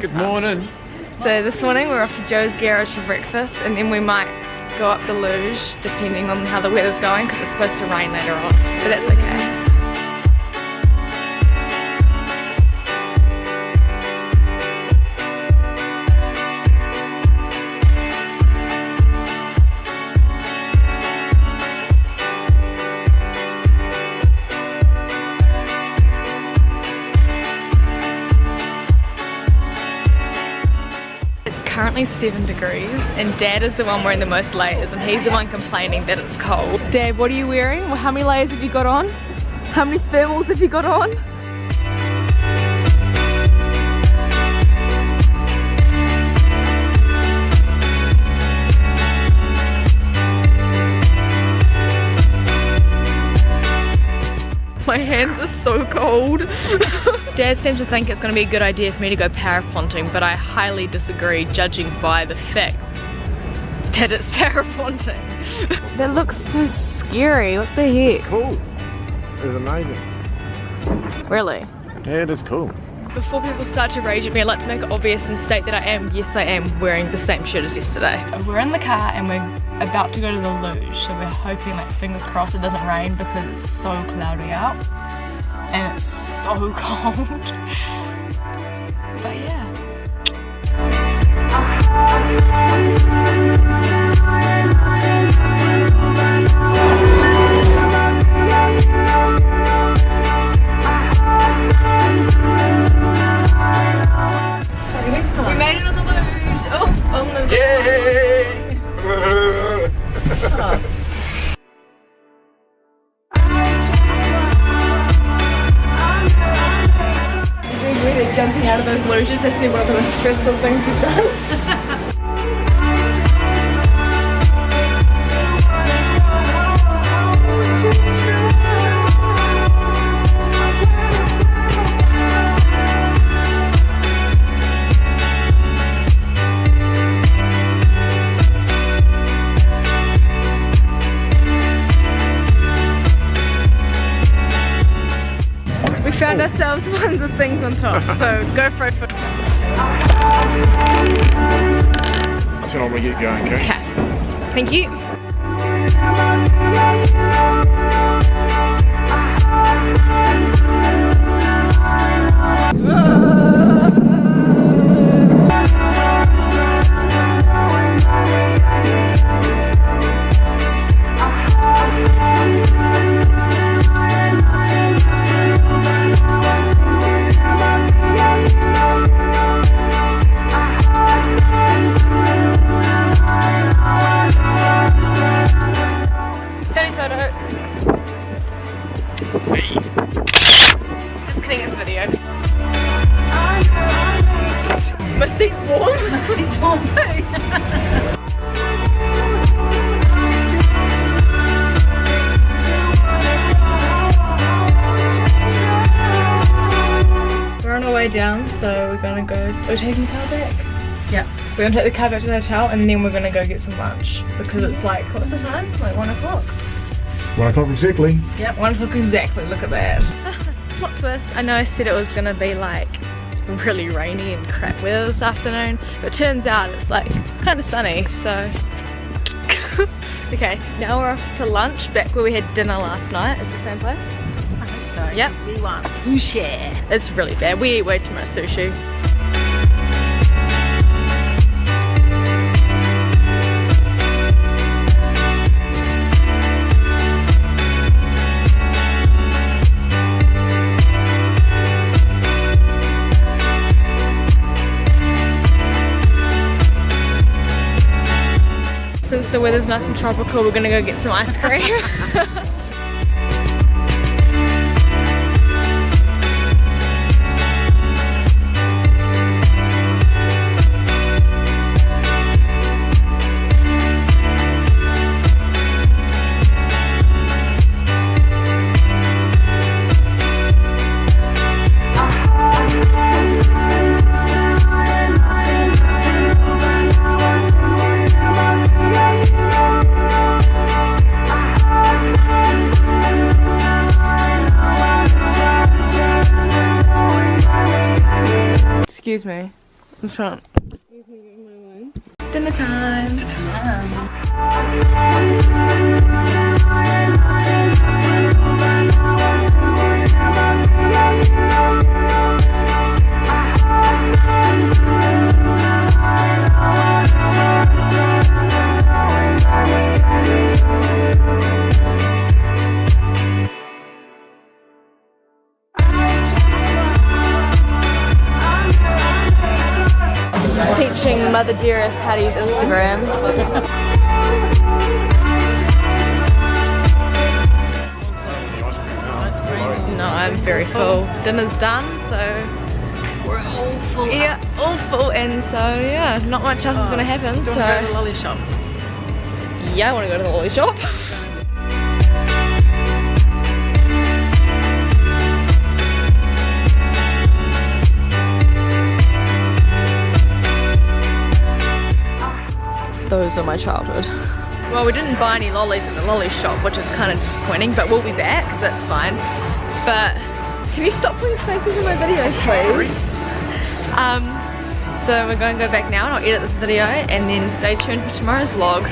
Good morning. So this morning we're off to Joe's garage for breakfast, and then we might go up the luge depending on how the weather's going, because it's supposed to rain later on, but that's okay. Currently 7 degrees, and Dad is the one wearing the most layers, and he's the one complaining that it's cold. Dad, what are you wearing? Well, how many layers have you got on? How many thermals have you got on? My hands are so cold. Dad seems to think it's going to be a good idea for me to go paraponting, but I highly disagree, judging by the fact that it's paraponting. That looks so scary. What the heck? Cool. It was amazing. Really? Yeah, it is cool. Before people start to rage at me, I'd like to make it obvious and state that yes I am wearing the same shirt as yesterday. We're in the car and we're about to go to the luge, so we're hoping, like, fingers crossed it doesn't rain because it's so cloudy out and it's so cold. But yeah. We made it on the luge. Oh, on the Yay! Really jumping out of those luges, I see one of the most stressful things you've done. Found ourselves ones with things on top, so GoPro for. Turn on when we get going, okay? Okay. Thank you. Just kidding, it's a video. My seat's warm. My seat's warm too. We're on our way down, so we're gonna go. We're taking the car back. Yeah. So we're gonna take the car back to the hotel, and then we're gonna go get some lunch because it's like, what's the time? Like 1 o'clock. 1 o'clock exactly. Yep, 1 o'clock exactly, look at that. Plot twist, I know I said it was gonna be like really rainy and crap weather this afternoon, but turns out it's like kind of sunny, so. Okay, now we're off to lunch, back where we had dinner last night. Is it the same place? I think so. Yep. We want sushi. It's really bad, we eat way too much sushi. Since the weather's nice and tropical, we're gonna go get some ice cream. Excuse me. In front. Dinner time. Teaching Mother Dearest how to use Instagram. No, I'm very full. Dinner's done, so We're all full. yeah, all full, and so yeah, not much else is gonna happen. Do you So want to go to the lolly shop? yeah, I want to go to the lolly shop. Those are my childhood. Well, we didn't buy any lollies in the lolly shop, which is kind of disappointing, but we'll be back, so that's fine. But can you stop putting faces in my videos, please? So we're going to go back now and I'll edit this video and then stay tuned for tomorrow's vlog.